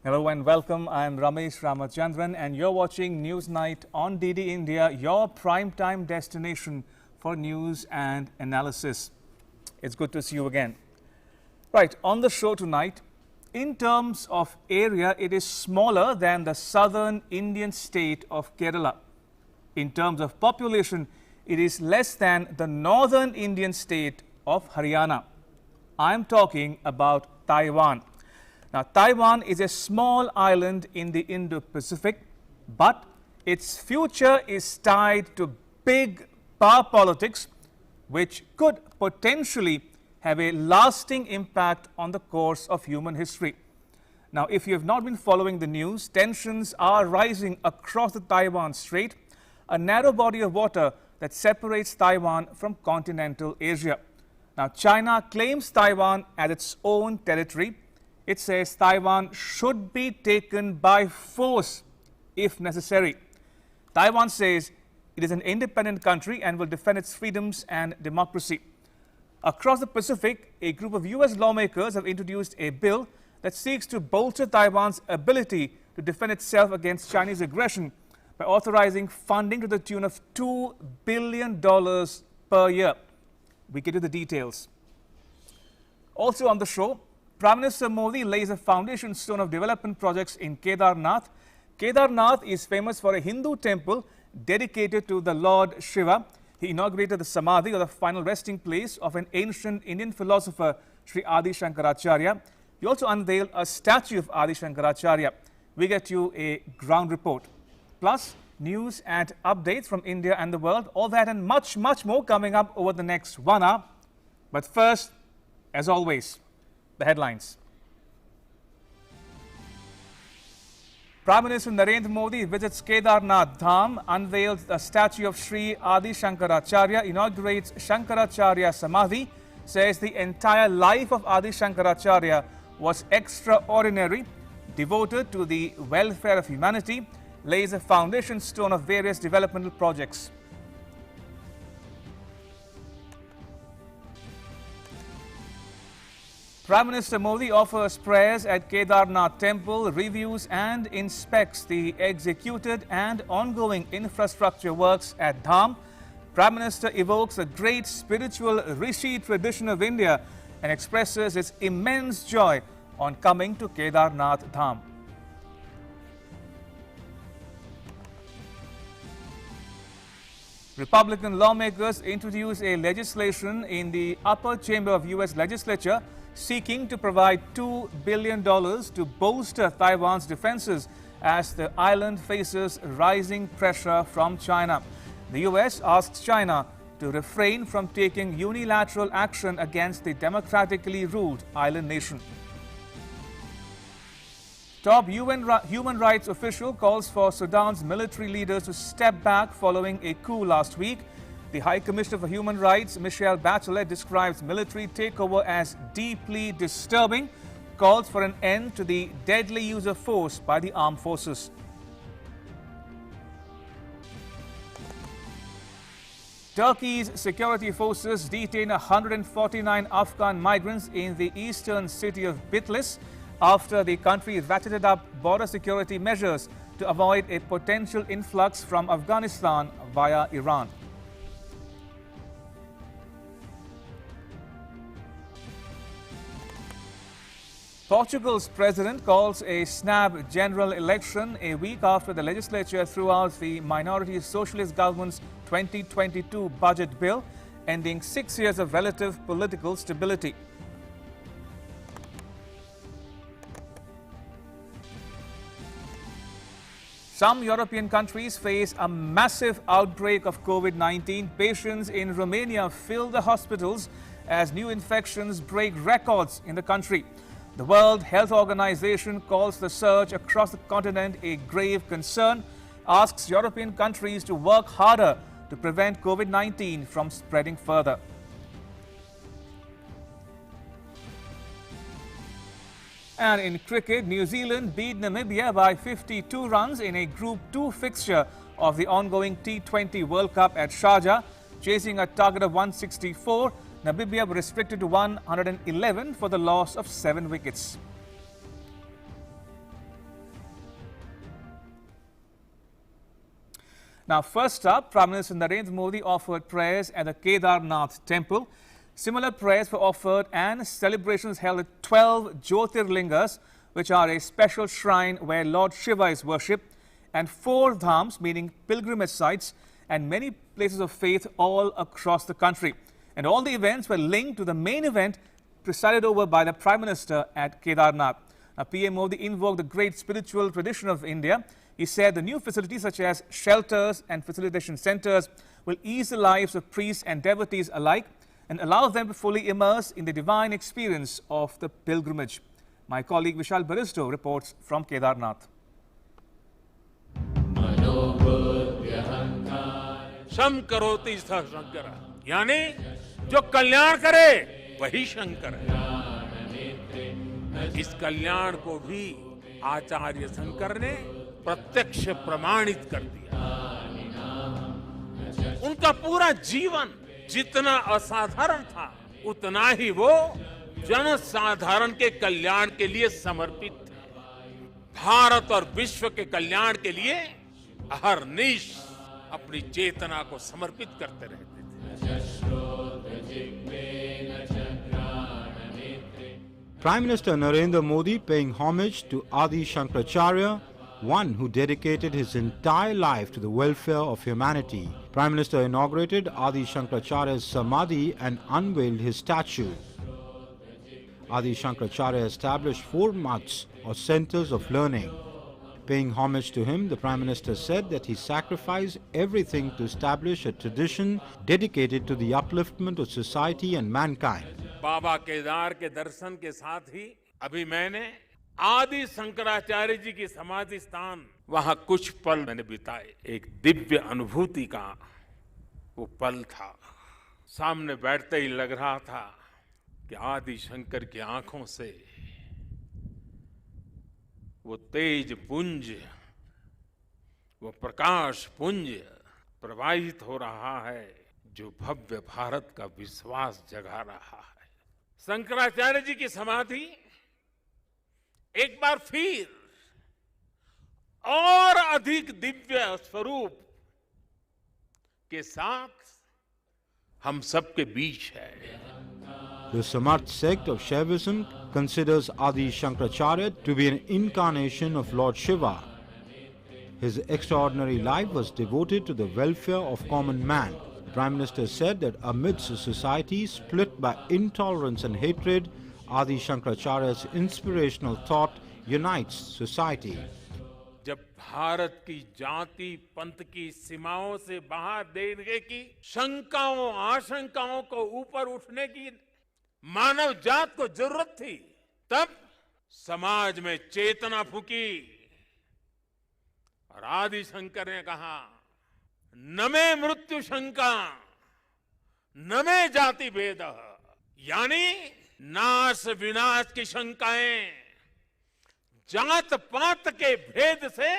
Hello and welcome. I am Ramesh Ramachandran and you're watching News Night on DD India, your primetime destination for news and analysis. It's good to see you again. Right, on the show tonight, in terms of area, it is smaller than the southern Indian state of Kerala. In terms of population, it is less than the northern Indian state of Haryana. I'm talking about Taiwan. Now, Taiwan is a small island in the Indo-Pacific, but its future is tied to big power politics, which could potentially have a lasting impact on the course of human history. Now, if you have not been following the news, tensions are rising across the Taiwan Strait, a narrow body of water that separates Taiwan from continental Asia. Now, China claims Taiwan as its own territory. It says Taiwan should be taken by force if necessary. Taiwan says it is an independent country and will defend its freedoms and democracy. Across the Pacific, a group of U.S. lawmakers have introduced a bill that seeks to bolster Taiwan's ability to defend itself against Chinese aggression by authorizing funding to the tune of $2 billion per year. We get to the details. Also on the show, Prime Minister Modi lays a foundation stone of development projects in Kedarnath. Kedarnath is famous for a Hindu temple dedicated to the Lord Shiva. He inaugurated the Samadhi, or the final resting place, of an ancient Indian philosopher, Sri Adi Shankaracharya. He also unveiled a statue of Adi Shankaracharya. We get you a ground report. Plus, news and updates from India and the world. All that and much, much more coming up over the next 1 hour. But first, as always, the headlines. Prime Minister Narendra Modi visits Kedarnath Dham, unveils a statue of Sri Adi Shankaracharya, inaugurates Shankaracharya Samadhi, says the entire life of Adi Shankaracharya was extraordinary, devoted to the welfare of humanity, lays a foundation stone of various developmental projects. Prime Minister Modi offers prayers at Kedarnath Temple, reviews and inspects the executed and ongoing infrastructure works at Dham. Prime Minister evokes the great spiritual Rishi tradition of India and expresses its immense joy on coming to Kedarnath Dham. Republican lawmakers introduce a legislation in the upper chamber of U.S. legislature seeking to provide $2 billion to bolster Taiwan's defenses as the island faces rising pressure from China. The U.S. asks China to refrain from taking unilateral action against the democratically ruled island nation. Top human rights official calls for Sudan's military leaders to step back following a coup last week. The High Commissioner for Human Rights, Michelle Bachelet, describes military takeover as deeply disturbing, calls for an end to the deadly use of force by the armed forces. Turkey's security forces detain 149 Afghan migrants in the eastern city of Bitless after the country ratcheted up border security measures to avoid a potential influx from Afghanistan via Iran. Portugal's president calls a snap general election a week after the legislature threw out the minority socialist government's 2022 budget bill, ending 6 years of relative political stability. Some European countries face a massive outbreak of COVID-19. Patients in Romania fill the hospitals as new infections break records in the country. The World Health Organization calls the surge across the continent a grave concern, asks European countries to work harder to prevent COVID-19 from spreading further. And in cricket, New Zealand beat Namibia by 52 runs in a Group 2 fixture of the ongoing T20 World Cup at Sharjah, chasing a target of 164. Namibia were restricted to 111 for the loss of 7 wickets. Now, first up, Prime Minister Narendra Modi offered prayers at the Kedarnath Temple. Similar prayers were offered and celebrations held at 12 Jyotirlingas, which are a special shrine where Lord Shiva is worshipped, and 4 dhams, meaning pilgrimage sites, and many places of faith all across the country. And all the events were linked to the main event presided over by the Prime Minister at Kedarnath. Now, PM Modi invoked the great spiritual tradition of India. He said the new facilities such as shelters and facilitation centers will ease the lives of priests and devotees alike and allow them to fully immerse in the divine experience of the pilgrimage. My colleague Vishal Baristo reports from Kedarnath. सम करोति सह शंकर, यानी जो कल्याण करे वही शंकर है। इस कल्याण को भी आचार्य शंकर ने प्रत्यक्ष प्रमाणित कर दिया। उनका पूरा जीवन जितना असाधारण था, उतना ही वो जनसाधारण के कल्याण के लिए समर्पित थे। भारत और विश्व के कल्याण के लिए अहरनिश अपनी चेतना को समर्पित करते रहते थे। Prime Minister Narendra Modi paying homage to Adi Shankaracharya, one who dedicated his entire life to the welfare of humanity. Prime Minister inaugurated Adi Shankaracharya's Samadhi and unveiled his statue. Adi Shankaracharya established 4 maths or centers of learning. Paying homage to him, the Prime Minister said that he sacrificed everything to establish a tradition dedicated to the upliftment of society and mankind. बाबा केदार के दर्शन के साथ ही अभी मैंने आदि शंकराचार्य जी की समाधि स्थान वहां कुछ पल मैंने बिताए। एक दिव्य अनुभूति का वो पल था। सामने बैठते ही लग रहा था कि आदि शंकर की आंखों से वो तेज पुंज, वो प्रकाश पुंज प्रवाहित हो रहा है जो भव्य भारत का विश्वास जगा रहा है। शंकराचार्य जी की समाधि एक बार फिर और अधिक दिव्य स्वरूप के साथ हम सबके बीच है। The Samarth sect of Shaivism considers Adi Shankaracharya to be an incarnation of Lord Shiva. His extraordinary life was devoted to the welfare of common man. The Prime Minister said that amidst a society split by intolerance and hatred, Adi Shankaracharya's inspirational thought unites society. जब भारत की जाति पंथ की सीमाओं से बाहर देखने की शंकाओं आशंकाओं को ऊपर उठने की मानव जात को जरूरत थी, तब समाज में चेतना फूकी और आदि शंकर ने कहा, न मे मृत्यु शंका न मे जाति भेद, यानी नाश विनाश की शंकाएं जात पात के भेद से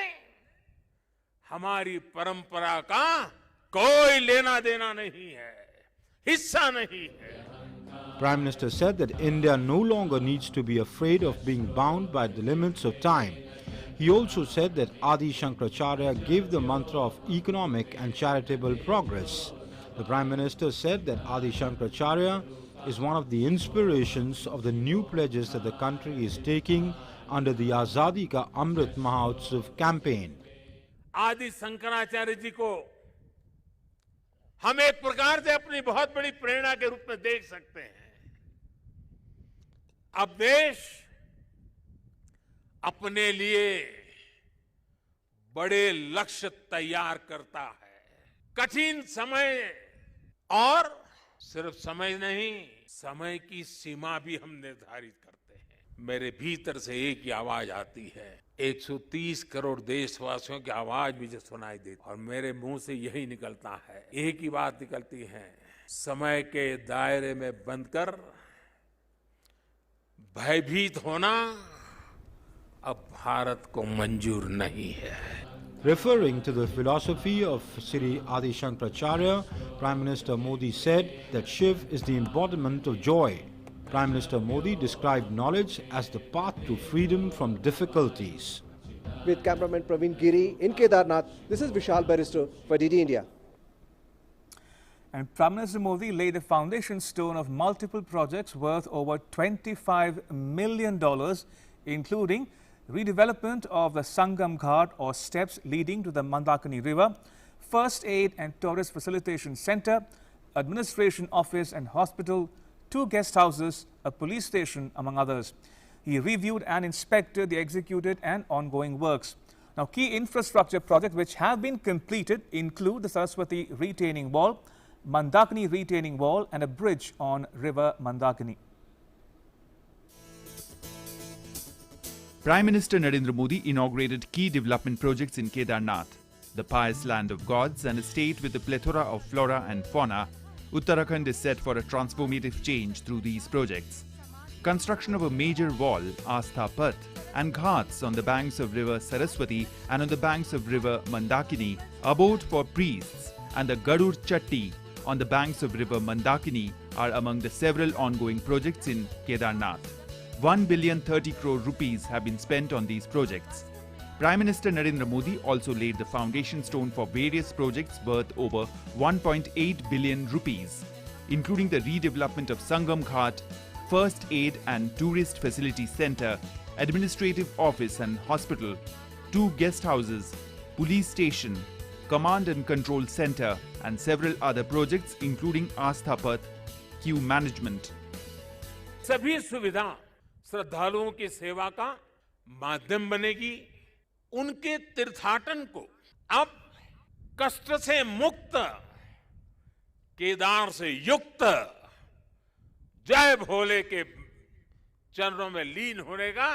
हमारी परंपरा का कोई लेना देना नहीं है, हिस्सा नहीं है। Prime Minister said that India no longer needs to be afraid of being bound by the limits of time. He also said that Adi Shankaracharya gave the mantra of economic and charitable progress. The Prime Minister said that Adi Shankaracharya is one of the inspirations of the new pledges that the country is taking under the Azadi Ka Amrit Mahotsav campaign. आदि शंकराचार्य जी को हम एक प्रकार से अपनी बहुत बड़ी प्रेरणा के रूप में देख सकते हैं। अब देश अपने लिए बड़े लक्ष्य तैयार करता है। कठिन समय और सिर्फ समय नहीं, समय की सीमा भी हम निर्धारित करते हैं। मेरे भीतर से एक ही आवाज आती है, 130 करोड़ देशवासियों की आवाज मुझे सुनाई देती और मेरे मुंह से यही निकलता है, एक ही बात निकलती है, समय के दायरे में बंद कर भयभीत होना अब भारत को मंजूर नहीं है। Referring to the philosophy of Sri Adi Shankaracharya, Prime Minister Modi said that Shiv is the embodiment of joy. Prime Minister Modi described knowledge as the path to freedom from difficulties. With cameraman Praveen Giri in Kedarnath, this is Vishal Baristo for DD India. And Prime Minister Modi laid the foundation stone of multiple projects worth over $25 million, including redevelopment of the Sangam Ghat or steps leading to the Mandakini River, First Aid and Tourist Facilitation Centre, Administration Office and Hospital, 2 guest houses, a police station, among others. He reviewed and inspected the executed and ongoing works. Now, key infrastructure projects which have been completed include the Saraswati Retaining Wall, Mandakini Retaining Wall and a bridge on River Mandakini. Prime Minister Narendra Modi inaugurated key development projects in Kedarnath, the pious land of gods and a state with a plethora of flora and fauna. Uttarakhand is set for a transformative change through these projects. Construction of a major wall, Astha Path, and ghats on the banks of river Saraswati and on the banks of river Mandakini, abode for priests, and the Gadur Chatti on the banks of river Mandakini are among the several ongoing projects in Kedarnath. 1,030 crore rupees have been spent on these projects. Prime Minister Narendra Modi also laid the foundation stone for various projects worth over 1.8 billion rupees, including the redevelopment of Sangam Ghat, First Aid and Tourist Facility Centre, Administrative Office and Hospital, 2 guest houses, Police Station, Command and Control Centre and several other projects including Astha Path, queue management. सभी सुविधा श्रद्धालुओं की सेवा का माध्यम बनेगी। उनके तीर्थाटन को अब कष्ट से मुक्त, केदार से युक्त, जय भोले के चरणों में लीन होने का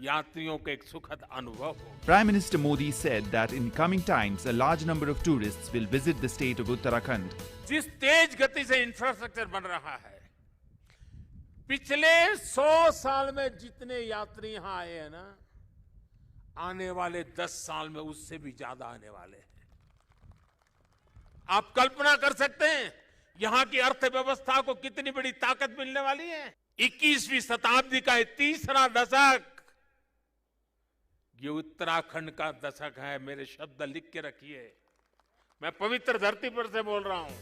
यात्रियों को एक सुखद अनुभव हो। Prime Minister Modi said that in coming times a large number of tourists will visit the state of Uttarakhand. जिस तेज गति से इंफ्रास्ट्रक्चर बन रहा है, पिछले 100 साल में जितने यात्री यहां आए हैं ना, आने वाले 10 साल में उससे भी ज्यादा आने वाले हैं। आप कल्पना कर सकते हैं यहां की अर्थव्यवस्था को कितनी बड़ी ताकत मिलने वाली है। 21वीं शताब्दी का तीसरा दशक ये उत्तराखंड का दशक है। मेरे शब्द लिख के रखिए, मैं पवित्र धरती पर से बोल रहा हूं।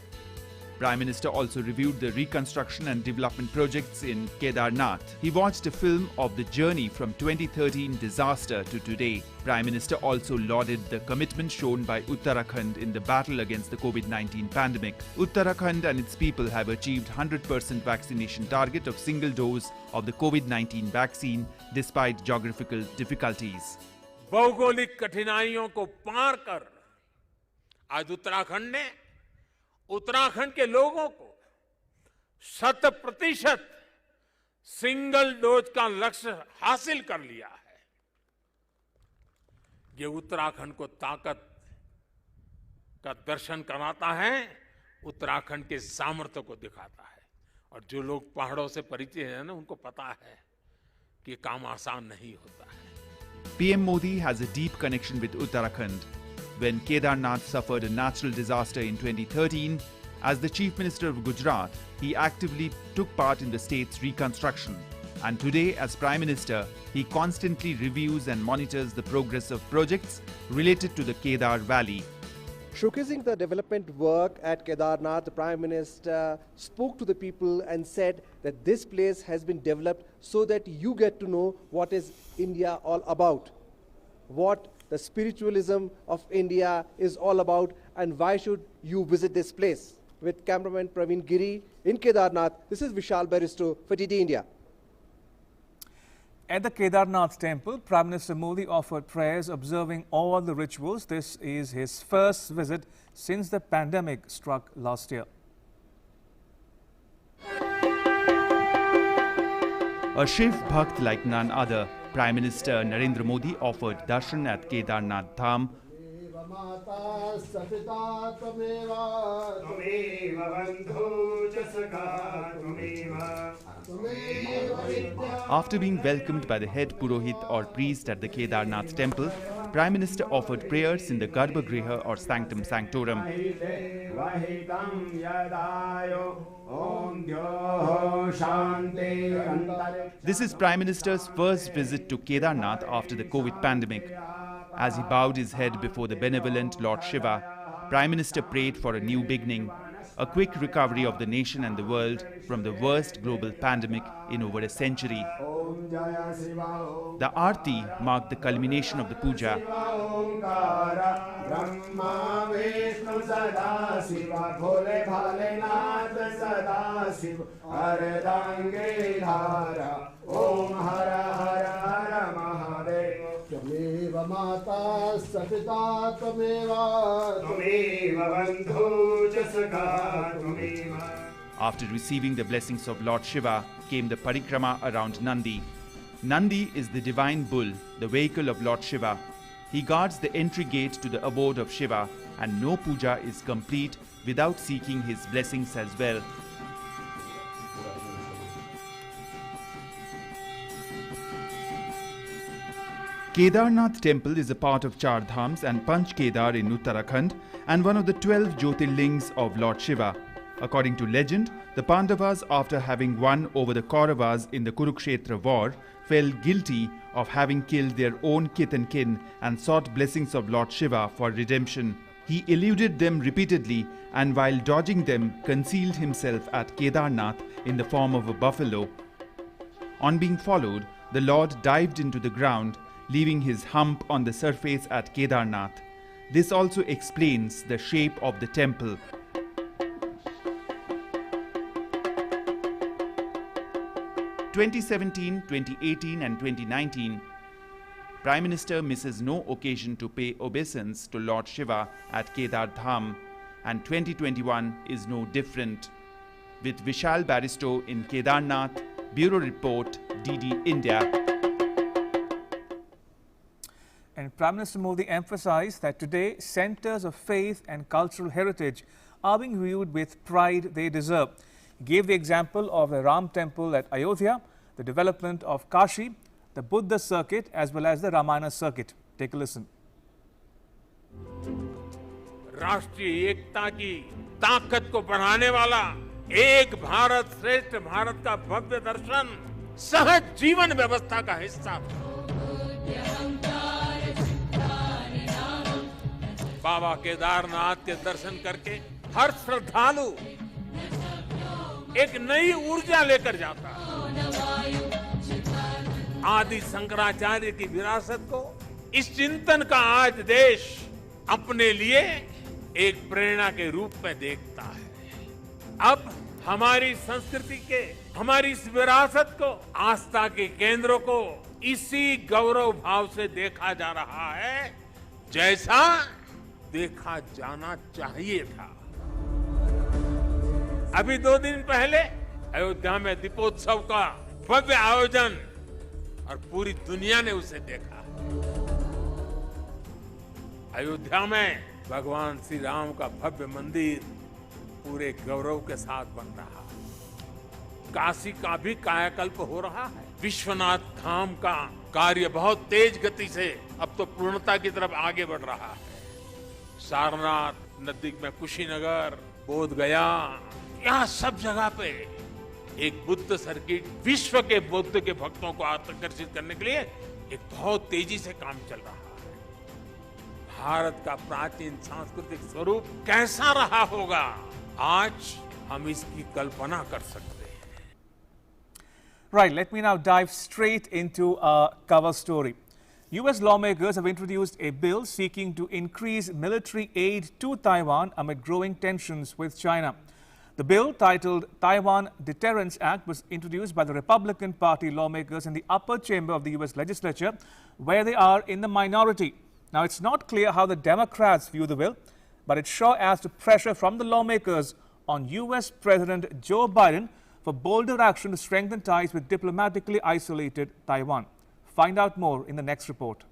Prime Minister also reviewed the reconstruction and development projects in Kedarnath. He watched a film of the journey from 2013 disaster to today. Prime Minister also lauded the commitment shown by Uttarakhand in the battle against the COVID-19 pandemic. Uttarakhand and its people have achieved 100% vaccination target of single dose of the COVID-19 vaccine despite geographical difficulties. भौगोलिक कठिनाइयों को पार कर आज उत्तराखंड के लोगों को 100% single dose का लक्ष्य हासिल कर लिया है। ये उत्तराखंड को ताकत का दर्शन कराता है, उत्तराखंड के सामर्थ्य को दिखाता है। और जो लोग पहाड़ों से परिचित हैं ना, उनको पता है कि ये काम आसान नहीं होता है। PM Modi has a deep connection with Uttarakhand. When Kedarnath suffered a natural disaster in 2013, as the Chief Minister of Gujarat, he actively took part in the state's reconstruction. And today, as Prime Minister, he constantly reviews and monitors the progress of projects related to the Kedar Valley. Showcasing the development work at Kedarnath, the Prime Minister spoke to the people and said that this place has been developed so that you get to know what is India all about, what the spiritualism of India is all about, and why should you visit this place. With cameraman Praveen Giri in Kedarnath, this is Vishal Baristo for DD India. At the Kedarnath Temple, Prime Minister Modi offered prayers observing all the rituals. This is his first visit since the pandemic struck last year. A Shiv Bhakt like none other, Prime Minister Narendra Modi offered darshan at Kedarnath Dham. After being welcomed by the head Purohit or priest at the Kedarnath Temple, Prime Minister offered prayers in the Garbhagriha or Sanctum Sanctorum. This is Prime Minister's first visit to Kedarnath after the COVID pandemic. As he bowed his head before the benevolent Lord Shiva, Prime Minister prayed for a new beginning, a quick recovery of the nation and the world from the worst global pandemic in over a century. The Aarti marked the culmination of the puja. After receiving the blessings of Lord Shiva came the parikrama around Nandi. Nandi is the divine bull, the vehicle of Lord Shiva. He guards the entry gate to the abode of Shiva, and no puja is complete without seeking his blessings as well. Kedarnath Temple is a part of Char Dhams and Panch Kedar in Uttarakhand and one of the 12 Jyotirlings of Lord Shiva. According to legend, the Pandavas, after having won over the Kauravas in the Kurukshetra war, felt guilty of having killed their own kith and kin and sought blessings of Lord Shiva for redemption. He eluded them repeatedly and while dodging them concealed himself at Kedarnath in the form of a buffalo. On being followed, the Lord dived into the ground, leaving his hump on the surface at Kedarnath. This also explains the shape of the temple. In 2017, 2018 and 2019, Prime Minister misses no occasion to pay obeisance to Lord Shiva at Kedar Dham, and 2021 is no different. With Vishal Baristo in Kedarnath, Bureau Report, DD India. And Prime Minister Modi emphasized that today centers of faith and cultural heritage are being viewed with pride they deserve. He gave the example of the Ram Temple at Ayodhya, the development of Kashi, the Buddha circuit as well as the Ramayana circuit. Take a listen. राष्ट्रीय एकता की ताकत को बढ़ाने वाला एक भारत श्रेष्ठ भारत का भव्य दर्शन सहज जीवन व्यवस्था का हिस्सा था। बाबा केदारनाथ के दर्शन करके हर श्रद्धालु एक नई ऊर्जा लेकर जाता है। आदि शंकराचार्य की विरासत को इस चिंतन का आज देश अपने लिए एक प्रेरणा के रूप में देखता है। अब हमारी संस्कृति के हमारी इस विरासत को आस्था के केंद्रों को इसी गौरव भाव से देखा जा रहा है जैसा देखा जाना चाहिए था। अभी 2 दिन पहले अयोध्या में दीपोत्सव का भव्य आयोजन और पूरी दुनिया ने उसे देखा। अयोध्या में भगवान श्री राम का भव्य मंदिर पूरे गौरव के साथ बन रहा है। काशी का भी कायाकल्प हो रहा है। विश्वनाथ धाम का कार्य बहुत तेज गति से अब तो पूर्णता की तरफ आगे बढ़ रहा है। सारनाथ नजदीक में कुशीनगर, बोध गया, यहाँ सब जगह पे एक बुद्ध सर्किट विश्व के बुद्ध के भक्तों को आकर्षित करने के लिए एक बहुत तेजी से काम चल रहा है। भारत का प्राचीन सांस्कृतिक स्वरूप कैसा रहा होगा, आज हम इसकी कल्पना कर सकते हैं। Right, let me now dive straight into our cover story. US lawmakers have introduced a bill seeking to increase military aid to Taiwan amid growing tensions with China. The bill, titled Taiwan Deterrence Act, was introduced by the Republican Party lawmakers in the upper chamber of the US legislature, where they are in the minority. Now, it's not clear how the Democrats view the bill, but it sure adds to pressure from the lawmakers on US President Joe Biden for bolder action to strengthen ties with diplomatically isolated Taiwan. Find out more in the next report.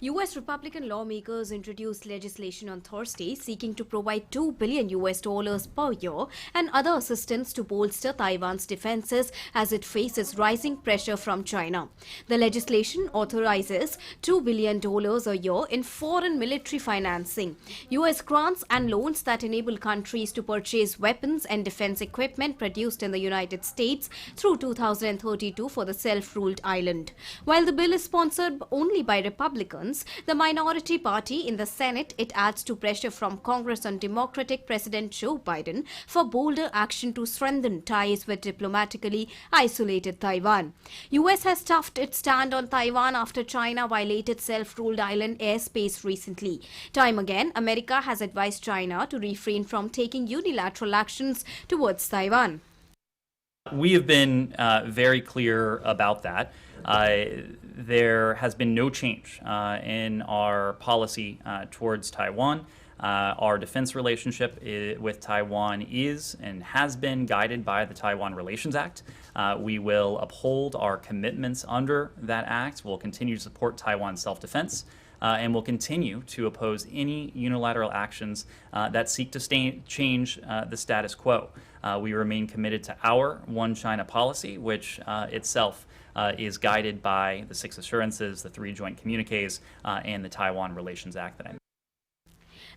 U.S. Republican lawmakers introduced legislation on Thursday seeking to provide $2 billion per year and other assistance to bolster Taiwan's defenses as it faces rising pressure from China. The legislation authorizes $2 billion a year in foreign military financing, U.S. grants and loans that enable countries to purchase weapons and defense equipment produced in the United States through 2032 for the self-ruled island. While the bill is sponsored only by Republicans, the minority party in the Senate, it adds to pressure from Congress on Democratic President Joe Biden for bolder action to strengthen ties with diplomatically isolated Taiwan. U.S. has toughed its stand on Taiwan after China violated self-ruled island airspace recently. Time again, America has advised China to refrain from taking unilateral actions towards Taiwan. We have been very clear about that. There has been no change in our policy towards Taiwan. Our defense relationship with Taiwan is and has been guided by the Taiwan Relations Act. We will uphold our commitments under that act. We'll continue to support Taiwan's self-defense. And will continue to oppose any unilateral actions that seek to change the status quo. We remain committed to our One China policy, which itself is guided by the 6 assurances, the 3 joint communiques, and the Taiwan Relations Act that I mentioned.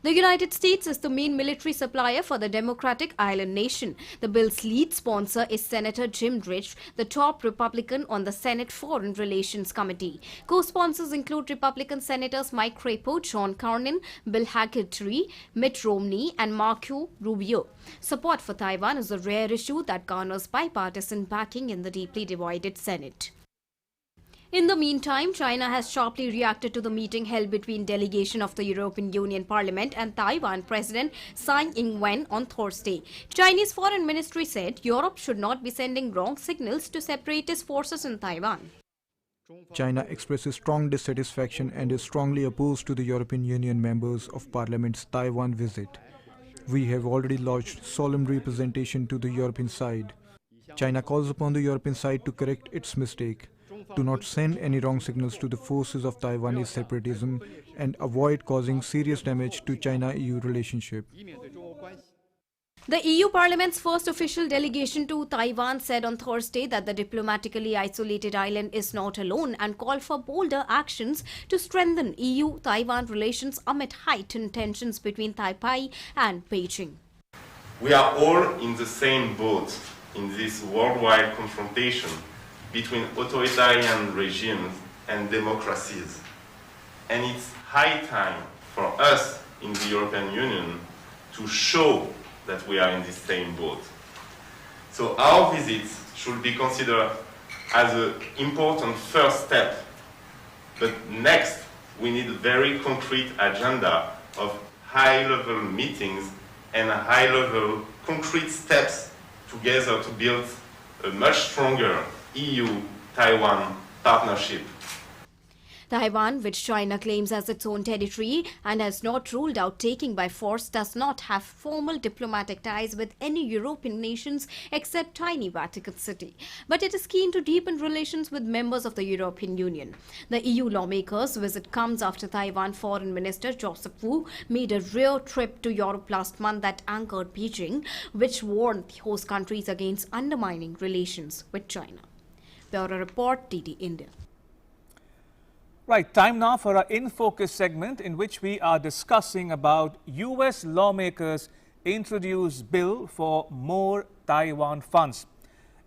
The United States is the main military supplier for the democratic island nation. The bill's lead sponsor is Senator Jim Rich, the top Republican on the Senate Foreign Relations Committee. Co-sponsors include Republican Senators Mike Crapo, John Cornyn, Bill Hagerty, Mitt Romney, and Marco Rubio. Support for Taiwan is a rare issue that garners bipartisan backing in the deeply divided Senate. In the meantime, China has sharply reacted to the meeting held between delegation of the European Union Parliament and Taiwan President Tsai Ing-wen on Thursday. Chinese Foreign Ministry said Europe should not be sending wrong signals to separatist forces in Taiwan. China expresses strong dissatisfaction and is strongly opposed to the European Union members of Parliament's Taiwan visit. We have already lodged solemn representation to the European side. China calls upon the European side to correct its mistake. Do not send any wrong signals to the forces of Taiwanese separatism and avoid causing serious damage to China-EU relationship. The EU Parliament's first official delegation to Taiwan said on Thursday that the diplomatically isolated island is not alone and called for bolder actions to strengthen EU-Taiwan relations amid heightened tensions between Taipei and Beijing. We are all in the same boat in this worldwide confrontation between authoritarian regimes and democracies. And it's high time for us in the European Union to show that we are in the same boat. So our visits should be considered as an important first step. But next, we need a very concrete agenda of high-level meetings and high-level concrete steps together to build a much stronger EU-Taiwan partnership. Taiwan, which China claims as its own territory and has not ruled out taking by force, does not have formal diplomatic ties with any European nations except tiny Vatican City. But it is keen to deepen relations with members of the European Union. The EU lawmakers' visit comes after Taiwan Foreign Minister Joseph Wu made a rare trip to Europe last month that angered Beijing, which warned the host countries against undermining relations with China. Bureau Report, DD India. Right, time now for our In Focus segment in which we are discussing about US lawmakers introduce bill for more Taiwan funds.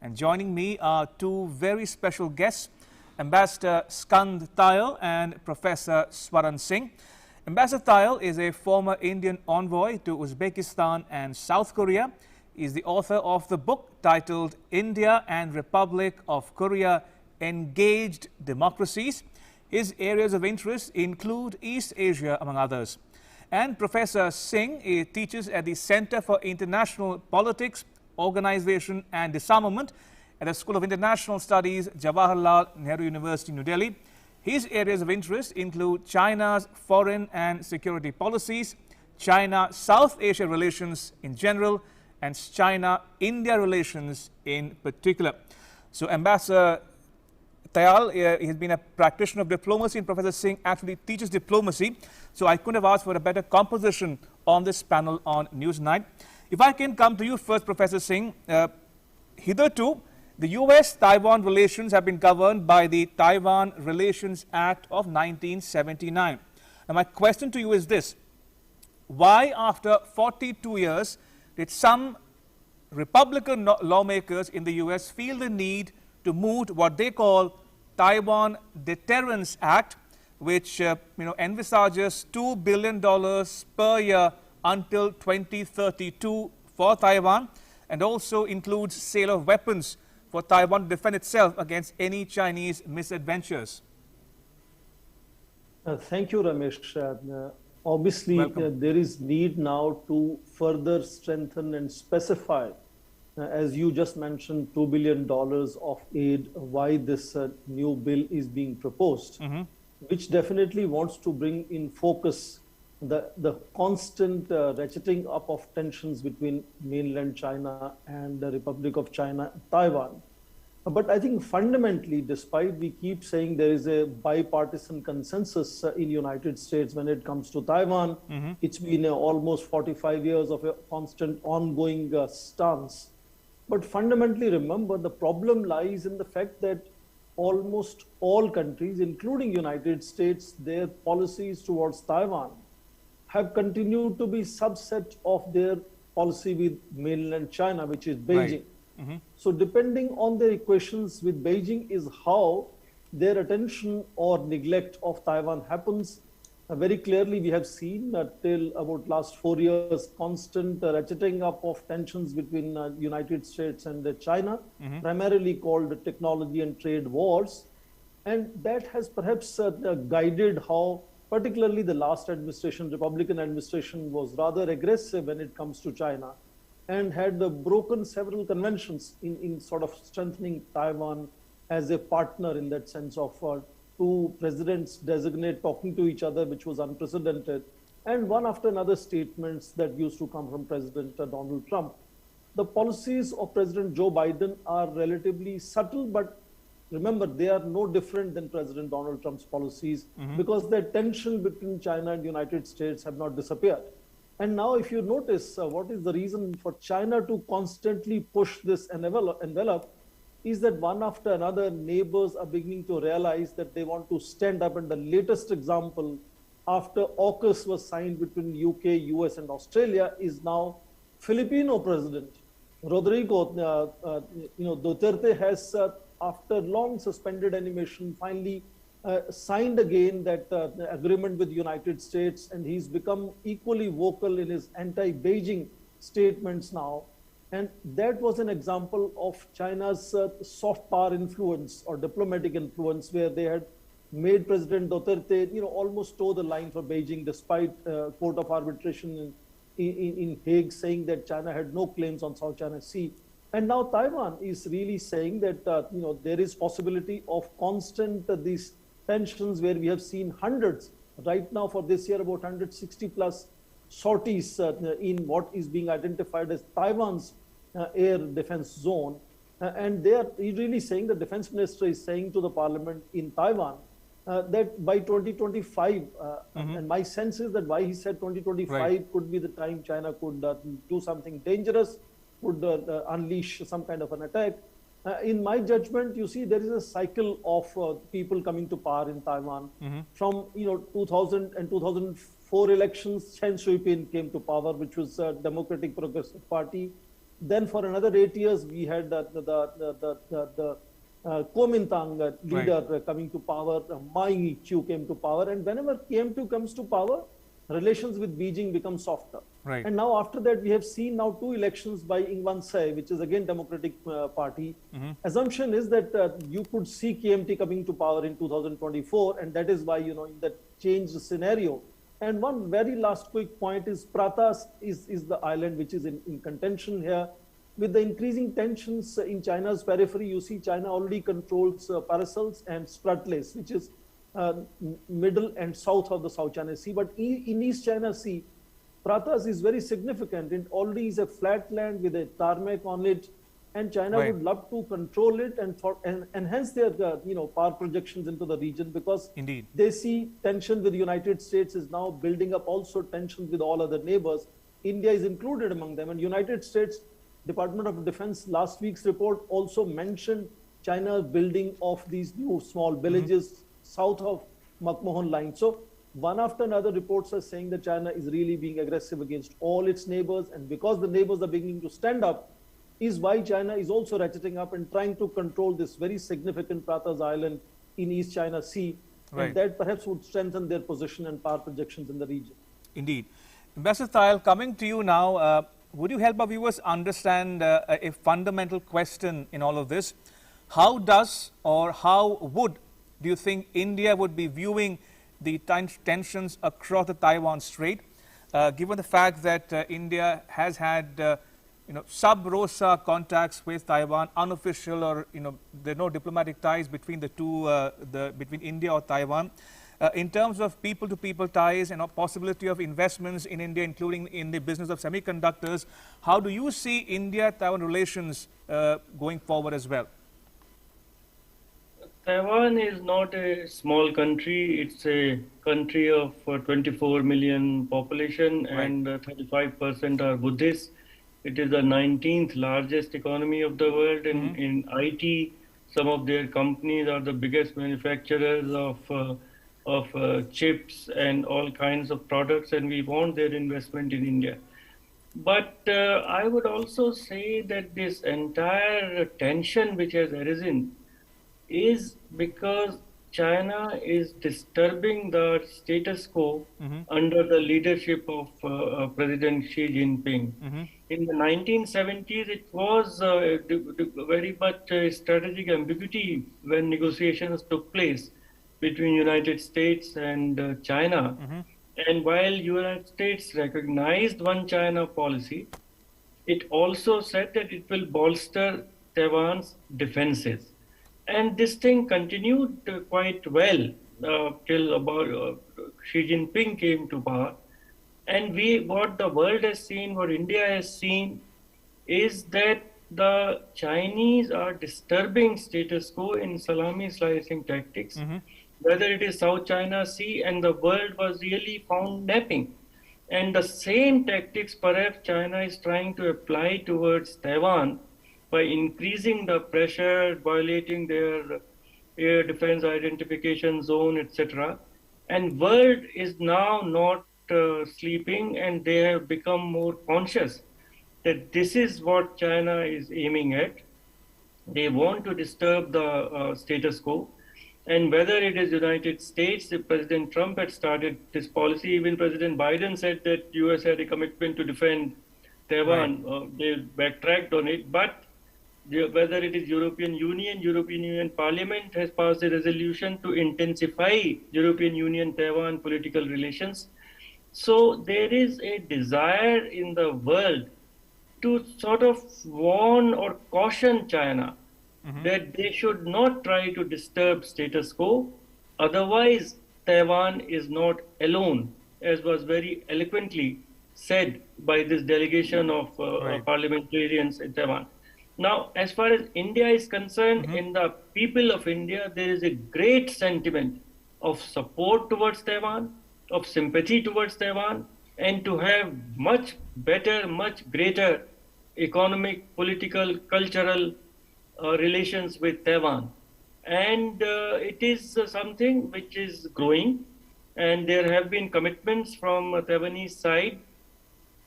And joining me are 2 very special guests, Ambassador Skand Tayal and Professor Swaran Singh. Ambassador Tayal is a former Indian envoy to Uzbekistan and South Korea. He is the author of the book titled India and Republic of Korea, Engaged Democracies. His areas of interest include East Asia, among others. And Professor Singh teaches at the Center for International Politics, Organization and Disarmament at the School of International Studies, Jawaharlal Nehru University, New Delhi. His areas of interest include China's foreign and security policies, China-South Asia relations in general, and China-India relations in particular. So, Ambassador Dayal. He's been a practitioner of diplomacy, and Professor Singh actually teaches diplomacy. So I couldn't have asked for a better composition on this panel on Newsnight. If I can come to you first, Professor Singh, hitherto, the US-Taiwan relations have been governed by the Taiwan Relations Act of 1979. Now, my question to you is this. Why, after 42 years, did some Republican lawmakers in the US feel the need to move to what they call Taiwan Deterrence Act, which envisages $2 billion per year until 2032 for Taiwan, and also includes sale of weapons for Taiwan to defend itself against any Chinese misadventures? Thank you, Ramesh. Obviously, there is need now to further strengthen and specify, as you just mentioned, $2 billion of aid, why this new bill is being proposed, which definitely wants to bring in focus the constant ratcheting up of tensions between mainland China and the Republic of China, Taiwan. But I think fundamentally, despite we keep saying there is a bipartisan consensus in United States when it comes to Taiwan, it's been almost 45 years of a constant ongoing stance. But fundamentally, remember, the problem lies in the fact that almost all countries, including United States, their policies towards Taiwan have continued to be subset of their policy with mainland China, which is Beijing. Right. So depending on their equations with Beijing is how their attention or neglect of Taiwan happens. Very clearly, we have seen till about last 4 years, constant ratcheting up of tensions between United States and China, primarily called technology and trade wars. And that has perhaps guided how particularly the last administration, Republican administration, was rather aggressive when it comes to China and had broken several conventions in sort of strengthening Taiwan as a partner in that sense of two presidents designate talking to each other, which was unprecedented, and one after another statements that used to come from President Donald Trump. The policies of President Joe Biden are relatively subtle, but remember, they are no different than President Donald Trump's policies because the tension between China and the United States have not disappeared. And now, if you notice, what is the reason for China to constantly push this envelope is that one after another, neighbors are beginning to realize that they want to stand up. And the latest example, after AUKUS was signed between UK, US, and Australia, is now Filipino President Rodrigo Duterte has, after long suspended animation, finally signed again that agreement with the United States, and he's become equally vocal in his anti-Beijing statements now. And that was an example of China's soft power influence or diplomatic influence, where they had made President Duterte, almost toe the line for Beijing, despite Court of Arbitration in Hague saying that China had no claims on South China Sea. And now Taiwan is really saying that, there is possibility of constant these tensions, where we have seen hundreds, right now for this year, about 160 plus sorties in what is being identified as Taiwan's air defense zone. And they are really saying, the defense minister is saying to the parliament in Taiwan that by 2025, and my sense is that why he said 2025 could be the time China could do something dangerous, would unleash some kind of an attack. In my judgment, you see, there is a cycle of people coming to power in Taiwan. From 2000 and 2004 elections, Chen Shui-bian came to power, which was a Democratic Progressive Party. Then for another 8 years, we had the Kuomintang leader coming to power. Ma Ying-jeou came to power, and whenever KM2 comes to power, relations with Beijing become softer. And now after that, we have seen now 2 elections by Ing wen Tsai, which is again Democratic Party. Assumption is that you could see KMT coming to power in 2024, and that is why, in that changed scenario. And one very last quick point is Pratas is the island which is in contention here. With the increasing tensions in China's periphery, you see China already controls Paracels and Spratlys, which is middle and south of the South China Sea. But in East China Sea, Pratas is very significant. It already is a flat land with a tarmac on it. and China would love to control it and enhance their power projections into the region, because Indeed. they see tension with the United States is now building up, also tensions with all other neighbors. India is included among them, and United States Department of Defense last week's report also mentioned China's building of these new small villages south of Makmohan line. So one after another reports are saying that China is really being aggressive against all its neighbors, and because the neighbors are beginning to stand up is why China is also ratcheting up and trying to control this very significant Pratas Island in East China Sea, and that perhaps would strengthen their position and power projections in the region. Indeed. Ambassador Thayil, coming to you now, would you help our viewers understand a fundamental question in all of this? How does or how do you think India would be viewing the tensions across the Taiwan Strait, given the fact that India has had sub rosa contacts with Taiwan, unofficial, or there are no diplomatic ties between the two, between India or Taiwan. In terms of people-to-people ties and a possibility of investments in India, including in the business of semiconductors, how do you see India-Taiwan relations going forward as well? Taiwan is not a small country. It's a country of 24 million population, and 35% are Buddhists. It is the 19th largest economy of the world. In IT, some of their companies are the biggest manufacturers of chips and all kinds of products, and we want their investment in India. But I would also say that this entire tension which has arisen is because China is disturbing the status quo under the leadership of President Xi Jinping. In the 1970s, it was very much strategic ambiguity when negotiations took place between United States and China. And while United States recognized one China policy, it also said that it will bolster Taiwan's defenses. And this thing continued quite well till about Xi Jinping came to power. And what the world has seen, what India has seen, is that the Chinese are disturbing status quo in salami slicing tactics, whether it is South China Sea, and the world was really found napping. And the same tactics perhaps China is trying to apply towards Taiwan by increasing the pressure, violating their air defense identification zone, etc. And world is now not sleeping, and they have become more conscious that this is what China is aiming at. They want to disturb the status quo. And whether it is United States, if President Trump had started this policy, even President Biden said that US had a commitment to defend Taiwan. They backtracked on it. But whether it is European Union Parliament has passed a resolution to intensify European Union-Taiwan political relations. So there is a desire in the world to sort of warn or caution China that they should not try to disturb status quo. Otherwise, Taiwan is not alone, as was very eloquently said by this delegation of parliamentarians in Taiwan. Now, as far as India is concerned, in the people of India, there is a great sentiment of support towards Taiwan, of sympathy towards Taiwan, and to have much better, much greater economic, political, cultural relations with Taiwan. And it is something which is growing, and there have been commitments from Taiwanese side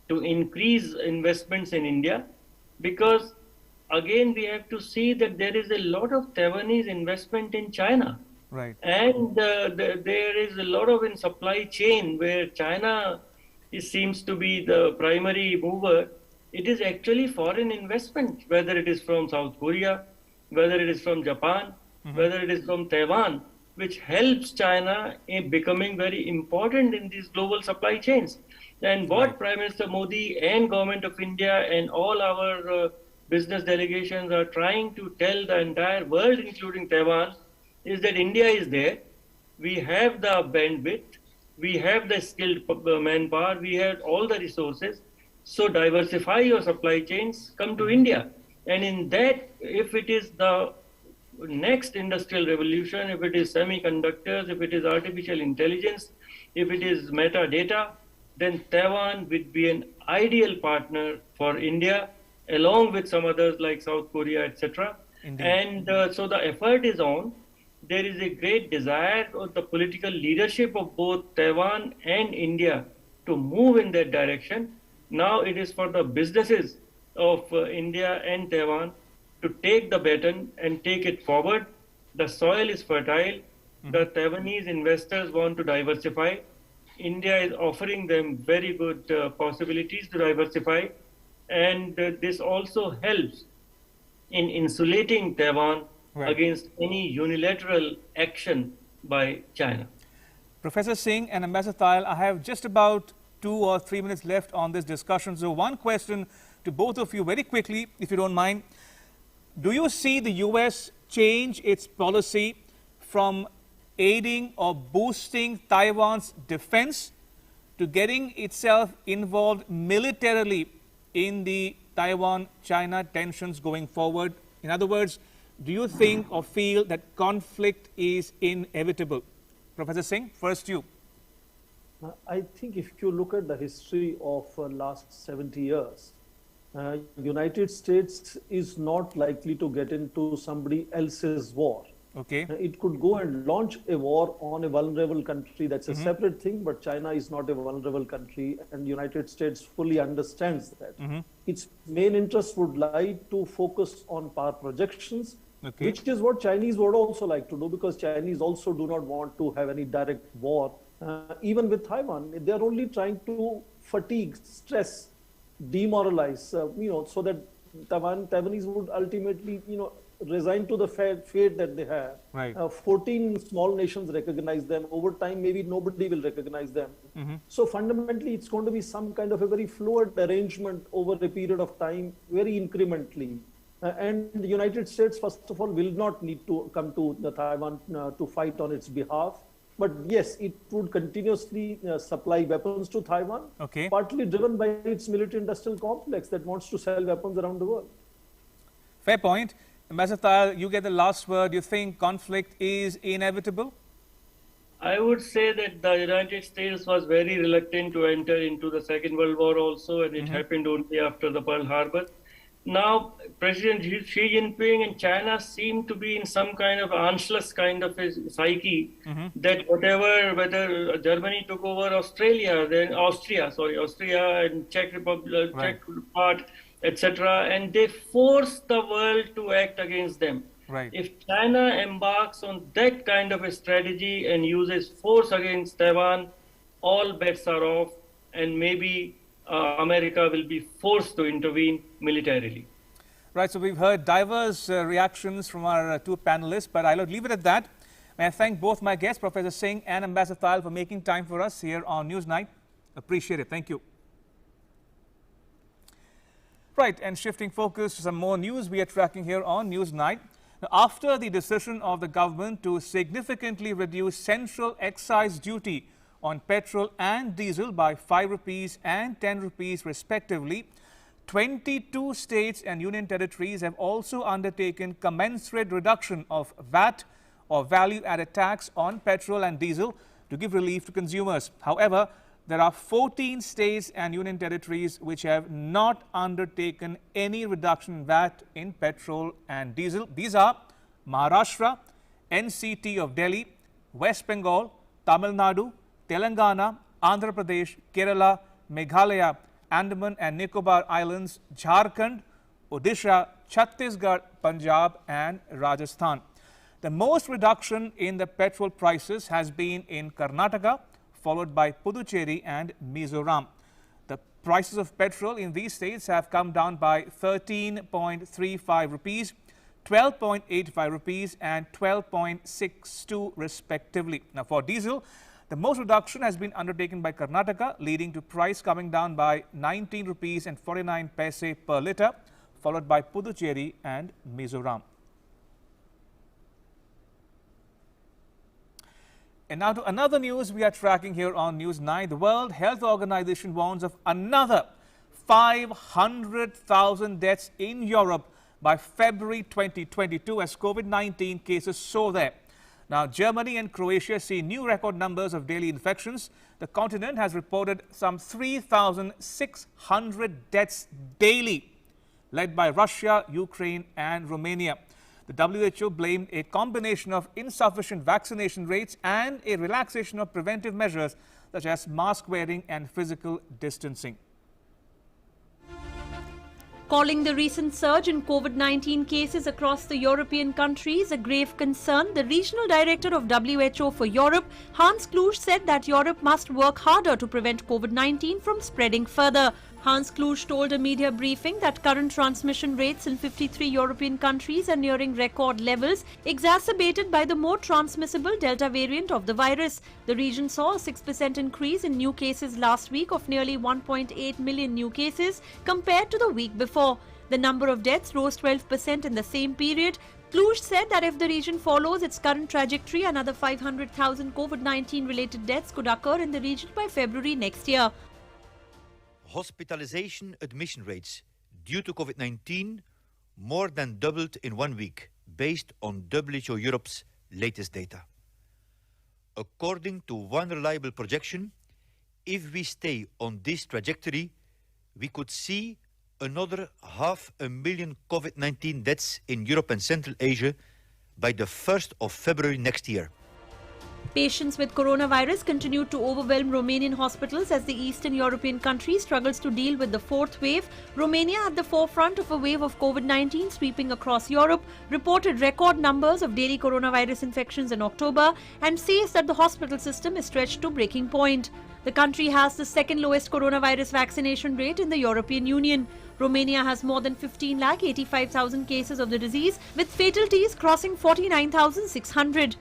to increase investments in India, because again, we have to see that there is a lot of Taiwanese investment in China. And there is a lot of in supply chain where China seems to be the primary mover. It is actually foreign investment, whether it is from South Korea, whether it is from Japan, whether it is from Taiwan, which helps China in becoming very important in these global supply chains. And what Prime Minister Modi and Government of India and all our business delegations are trying to tell the entire world, including Taiwan, is that India is there. We have the bandwidth, we have the skilled manpower, we have all the resources. So diversify your supply chains, come to India. And in that, if it is the next industrial revolution, if it is semiconductors, if it is artificial intelligence, if it is metadata, then Taiwan would be an ideal partner for India, along with some others like South Korea, etc. And so the effort is on. There is a great desire of the political leadership of both Taiwan and India to move in that direction. Now it is for the businesses of India and Taiwan to take the baton and take it forward. The soil is fertile. The Taiwanese investors want to diversify. India is offering them very good possibilities to diversify. And this also helps in insulating Taiwan against any unilateral action by China. Professor Singh and Ambassador Thayil, I have just about 2 or 3 minutes left on this discussion. So one question to both of you very quickly, if you don't mind. Do you see the US change its policy from aiding or boosting Taiwan's defense to getting itself involved militarily in the Taiwan-China tensions going forward? In other words, do you think or feel that conflict is inevitable? Professor Singh, first you. I think if you look at the history of last 70 years, United States is not likely to get into somebody else's war. Okay. It could go and launch a war on a vulnerable country. That's a separate thing, but China is not a vulnerable country, and United States fully understands that. Its main interest would lie to focus on power projections, which is what Chinese would also like to do, because Chinese also do not want to have any direct war. Even with Taiwan, they are only trying to fatigue, stress, demoralize, so that Taiwanese would ultimately, resign to the fate that they have. Right. 14 small nations recognize them. Over time, maybe nobody will recognize them. So fundamentally, it's going to be some kind of a very fluid arrangement over a period of time, very incrementally. And the United States, first of all, will not need to come to the Taiwan to fight on its behalf. But yes, it would continuously supply weapons to Taiwan, partly driven by its military-industrial complex that wants to sell weapons around the world. Fair point. Ambassador Thayil, you get the last word. You think conflict is inevitable? I would say that the United States was very reluctant to enter into the Second World War also, and it happened only after the Pearl Harbor. Now, President Xi Jinping and China seem to be in some kind of anschluss kind of a psyche, that whether Germany took over Austria and Czech Republic, Czech part, etc., and they force the world to act against them. If China embarks on that kind of a strategy and uses force against Taiwan, all bets are off, and maybe America will be forced to intervene militarily. Right, so we've heard diverse reactions from our two panelists, but I'll leave it at that. May I thank both my guests, Professor Singh and Ambassador Thayil, for making time for us here on Newsnight. Appreciate it. Thank you. Right, and shifting focus to some more news we are tracking here on Newsnight. Now, after the decision of the government to significantly reduce central excise duty on petrol and diesel by 5 rupees and 10 rupees respectively, 22 states and union territories have also undertaken commensurate reduction of VAT or value-added tax on petrol and diesel to give relief to consumers. However, there are 14 states and union territories which have not undertaken any reduction in VAT in petrol and diesel. These are Maharashtra, NCT of Delhi, West Bengal, Tamil Nadu, Telangana, Andhra Pradesh, Kerala, Meghalaya, Andaman and Nicobar Islands, Jharkhand, Odisha, Chhattisgarh, Punjab and Rajasthan. The most reduction in the petrol prices has been in Karnataka, followed by Puducherry and Mizoram. The prices of petrol in these states have come down by 13.35 rupees, 12.85 rupees and 12.62 respectively. Now for diesel, the most reduction has been undertaken by Karnataka, leading to price coming down by 19 rupees and 49 paise per litre, followed by Puducherry and Mizoram. And now to another news we are tracking here on Newsnight. The World Health Organization warns of another 500,000 deaths in Europe by February 2022 as COVID-19 cases soar there. Now, Germany and Croatia see new record numbers of daily infections. The continent has reported some 3,600 deaths daily, led by Russia, Ukraine and Romania. The WHO blamed a combination of insufficient vaccination rates and a relaxation of preventive measures such as mask wearing and physical distancing. Calling the recent surge in COVID-19 cases across the European countries a grave concern, the regional director of WHO for Europe, Hans Kluge, said that Europe must work harder to prevent COVID-19 from spreading further. Hans Kluge told a media briefing that current transmission rates in 53 European countries are nearing record levels, exacerbated by the more transmissible Delta variant of the virus. The region saw a 6% increase in new cases last week of nearly 1.8 million new cases compared to the week before. The number of deaths rose 12% in the same period. Kluge said that if the region follows its current trajectory, another 500,000 COVID-19 related deaths could occur in the region by February next year. Hospitalization admission rates due to COVID-19 more than doubled in 1 week, based on WHO Europe's latest data. According to one reliable projection, if we stay on this trajectory, we could see another 500,000 COVID-19 deaths in Europe and Central Asia by the 1st of February next year. Patients with coronavirus continue to overwhelm Romanian hospitals as the Eastern European country struggles to deal with the fourth wave. Romania, at the forefront of a wave of COVID-19 sweeping across Europe, reported record numbers of daily coronavirus infections in October and says that the hospital system is stretched to breaking point. The country has the second lowest coronavirus vaccination rate in the European Union. Romania has more than 15,85,000 cases of the disease, with fatalities crossing 49,600.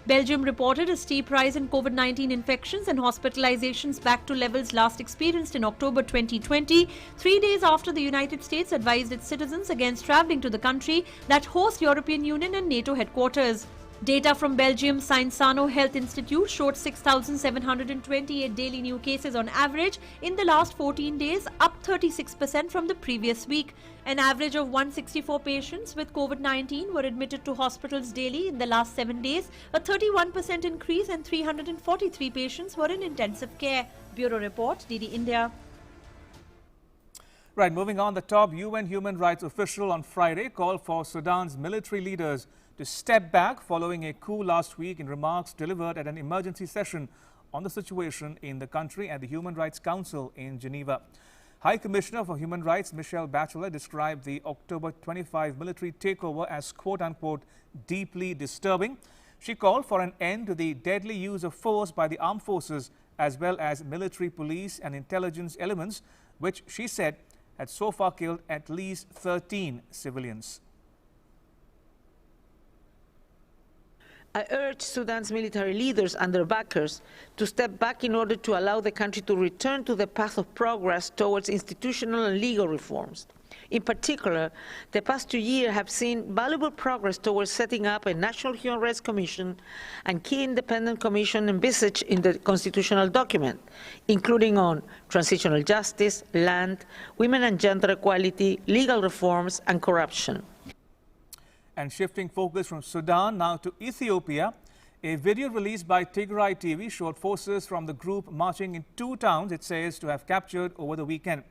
Belgium reported a steep rise in COVID-19 infections and hospitalizations back to levels last experienced in October 2020, 3 days after the United States advised its citizens against traveling to the country that hosts European Union and NATO headquarters. Data from Belgium's Sciensano Health Institute showed 6,728 daily new cases on average in the last 14 days, up 36% from the previous week. An average of 164 patients with COVID-19 were admitted to hospitals daily in the last 7 days, a 31% increase, and 343 patients were in intensive care. Bureau Report, DD India. Right, moving on, the top UN human rights official on Friday called for Sudan's military leaders to step back following a coup last week in remarks delivered at an emergency session on the situation in the country at the Human Rights Council in Geneva. High Commissioner for Human Rights Michelle Bachelet described the October 25 military takeover as quote-unquote deeply disturbing. She called for an end to the deadly use of force by the armed forces as well as military, police and intelligence elements, which she said had so far killed at least 13 civilians. I urge Sudan's military leaders and their backers to step back in order to allow the country to return to the path of progress towards institutional and legal reforms. In particular, the past 2 years have seen valuable progress towards setting up a National Human Rights Commission and key independent commission envisaged in the constitutional document, including on transitional justice, land, women and gender equality, legal reforms, and corruption. And shifting focus from Sudan now to Ethiopia, a video released by Tigray TV showed forces from the group marching in 2 towns it says to have captured over the weekend.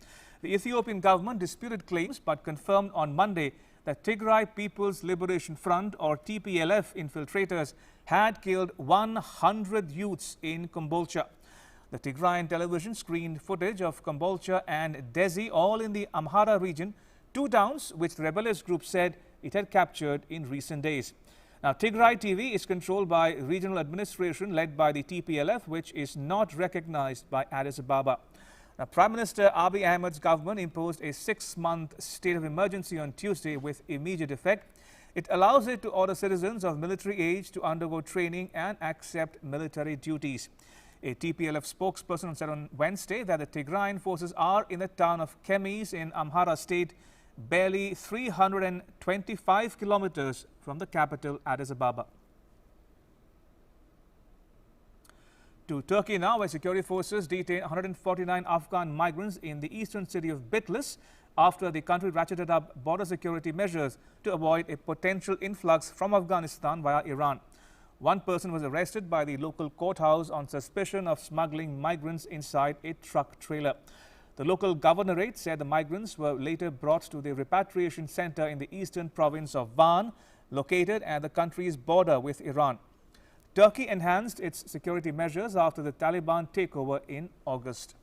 The Ethiopian government disputed claims but confirmed on Monday that Tigray People's Liberation Front or TPLF infiltrators had killed 100 youths in Kombolcha. The Tigrayan television screened footage of Kombolcha and Desi, all in the Amhara region, 2 towns which the rebellious group said it had captured in recent days. Now, Tigray TV is controlled by regional administration led by the TPLF, which is not recognized by Addis Ababa. Now, Prime Minister Abiy Ahmed's government imposed a 6-month state of emergency on Tuesday with immediate effect. It allows it to order citizens of military age to undergo training and accept military duties. A TPLF spokesperson said on Wednesday that the Tigrayan forces are in the town of Kemis in Amhara state, barely 325 kilometers from the capital, Addis Ababa. To Turkey now, where security forces detained 149 Afghan migrants in the eastern city of Bitless. after the country ratcheted up border security measures to avoid a potential influx from Afghanistan via Iran. One person was arrested by the local courthouse on suspicion of smuggling migrants inside a truck trailer. The local governorate said the migrants were later brought to the repatriation center in the eastern province of Van, located at the country's border with Iran. Turkey enhanced its security measures after the Taliban takeover in August.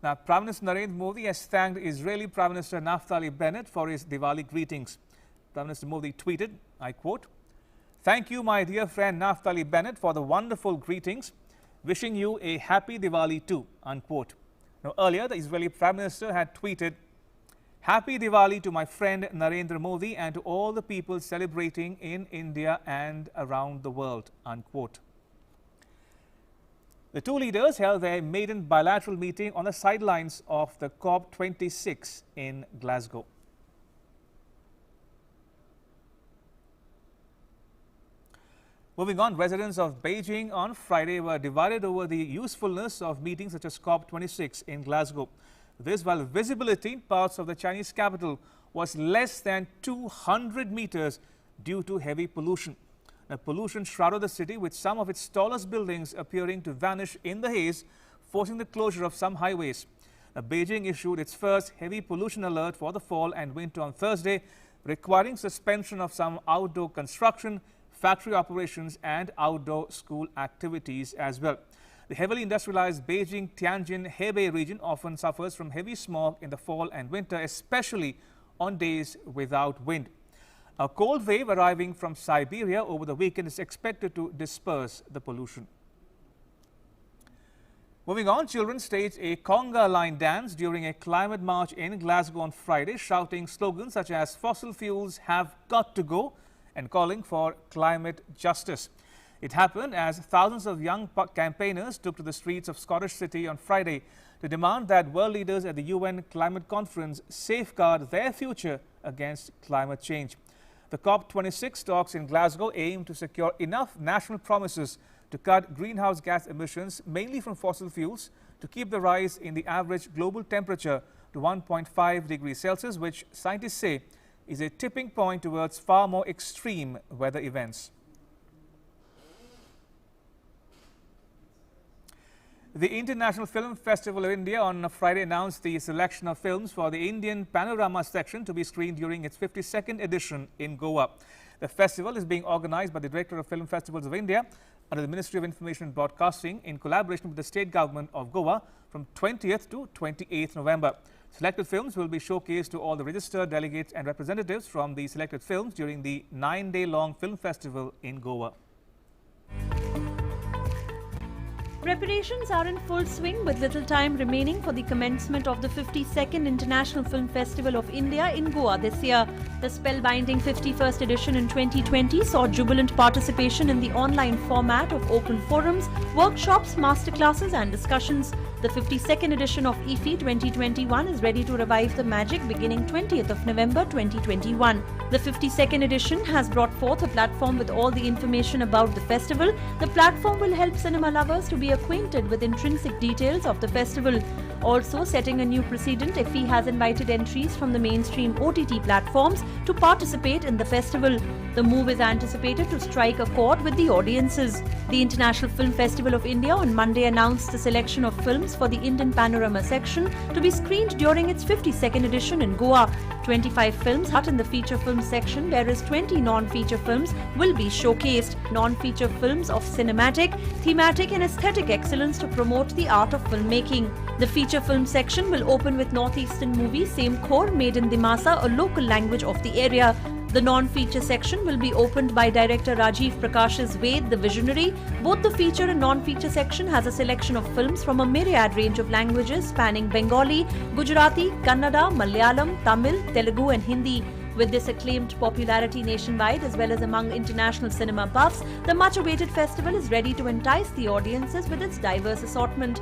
Now, Prime Minister Narendra Modi has thanked Israeli Prime Minister Naftali Bennett for his Diwali greetings. Prime Minister Modi tweeted, I quote, "Thank you, my dear friend Naftali Bennett, for the wonderful greetings. Wishing you a happy Diwali too," unquote. Now, earlier, the Israeli Prime Minister had tweeted, "Happy Diwali to my friend Narendra Modi and to all the people celebrating in India and around the world," unquote. The two leaders held their maiden bilateral meeting on the sidelines of the COP26 in Glasgow. Moving on, residents of Beijing on Friday were divided over the usefulness of meetings such as COP26 in Glasgow. This while visibility in parts of the Chinese capital was less than 200 meters due to heavy pollution. Now, pollution shrouded the city with some of its tallest buildings appearing to vanish in the haze, forcing the closure of some highways. Now, Beijing issued its first heavy pollution alert for the fall and winter on Thursday, requiring suspension of some outdoor construction, factory operations and outdoor school activities as well. The heavily industrialized Beijing-Tianjin-Hebei region often suffers from heavy smog in the fall and winter, especially on days without wind. A cold wave arriving from Siberia over the weekend is expected to disperse the pollution. Moving on, children staged a conga line dance during a climate march in Glasgow on Friday, shouting slogans such as "Fossil fuels have got to go" and calling for climate justice. It happened as thousands of young campaigners took to the streets of Scottish City on Friday to demand that world leaders at the UN Climate Conference safeguard their future against climate change. The COP26 talks in Glasgow aim to secure enough national promises to cut greenhouse gas emissions, mainly from fossil fuels, to keep the rise in the average global temperature to 1.5 degrees Celsius, which scientists say is a tipping point towards far more extreme weather events. The International Film Festival of India on Friday announced the selection of films for the Indian Panorama section to be screened during its 52nd edition in Goa. The festival is being organized by the Director of Film Festivals of India under the Ministry of Information and Broadcasting in collaboration with the State Government of Goa from 20th to 28th November. Selected films will be showcased to all the registered delegates and representatives from the selected films during the 9-day-long film festival in Goa. Preparations are in full swing with little time remaining for the commencement of the 52nd International Film Festival of India in Goa this year. The spellbinding 51st edition in 2020 saw jubilant participation in the online format of open forums, workshops, masterclasses and discussions. The 52nd edition of IFFI 2021 is ready to revive the magic beginning 20th of November 2021. The 52nd edition has brought forth a platform with all the information about the festival. The platform will help cinema lovers to be acquainted with intrinsic details of the festival. Also setting a new precedent, IFFI has invited entries from the mainstream OTT platforms to participate in the festival. The move is anticipated to strike a chord with the audiences. The International Film Festival of India on Monday announced the selection of films for the Indian Panorama section to be screened during its 52nd edition in Goa. 25 films are in the feature film section, whereas 20 non-feature films will be showcased. Non-feature films of cinematic, thematic and aesthetic excellence to promote the art of filmmaking. The feature film section will open with northeastern movie Same Khor made in Dimasa, a local language of the area. The non-feature section will be opened by director Rajiv Prakash's Ved, the Visionary. Both the feature and non-feature section has a selection of films from a myriad range of languages spanning Bengali, Gujarati, Kannada, Malayalam, Tamil, Telugu and Hindi. With this acclaimed popularity nationwide as well as among international cinema buffs, the much-awaited festival is ready to entice the audiences with its diverse assortment.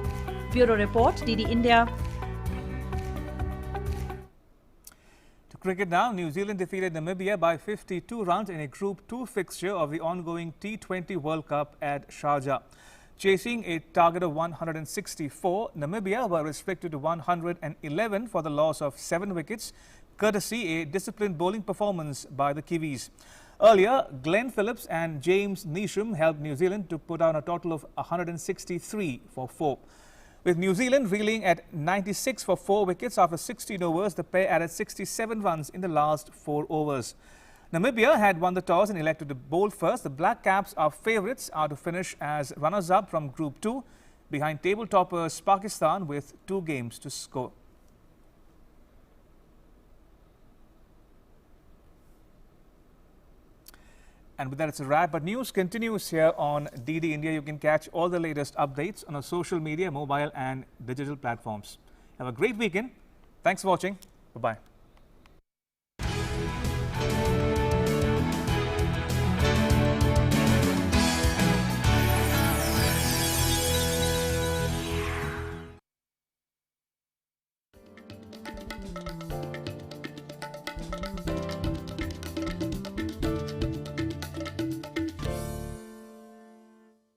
Bureau Report, DD India. Cricket now, New Zealand defeated Namibia by 52 runs in a Group 2 fixture of the ongoing T20 World Cup at Sharjah. Chasing a target of 164, Namibia were restricted to 111 for the loss of 7 wickets, courtesy a disciplined bowling performance by the Kiwis. Earlier, Glenn Phillips and James Neesham helped New Zealand to put down a total of 163 for 4. With New Zealand reeling at 96 for 4 wickets after 16 overs, the pair added 67 runs in the last 4 overs. Namibia had won the toss and elected to bowl first. The Black Caps are favourites to finish as runners-up from Group 2 behind table toppers Pakistan with 2 games to score. And with that, it's a wrap. But news continues here on DD India. You can catch all the latest updates on our social media, mobile and digital platforms. Have a great weekend. Thanks for watching. Bye-bye.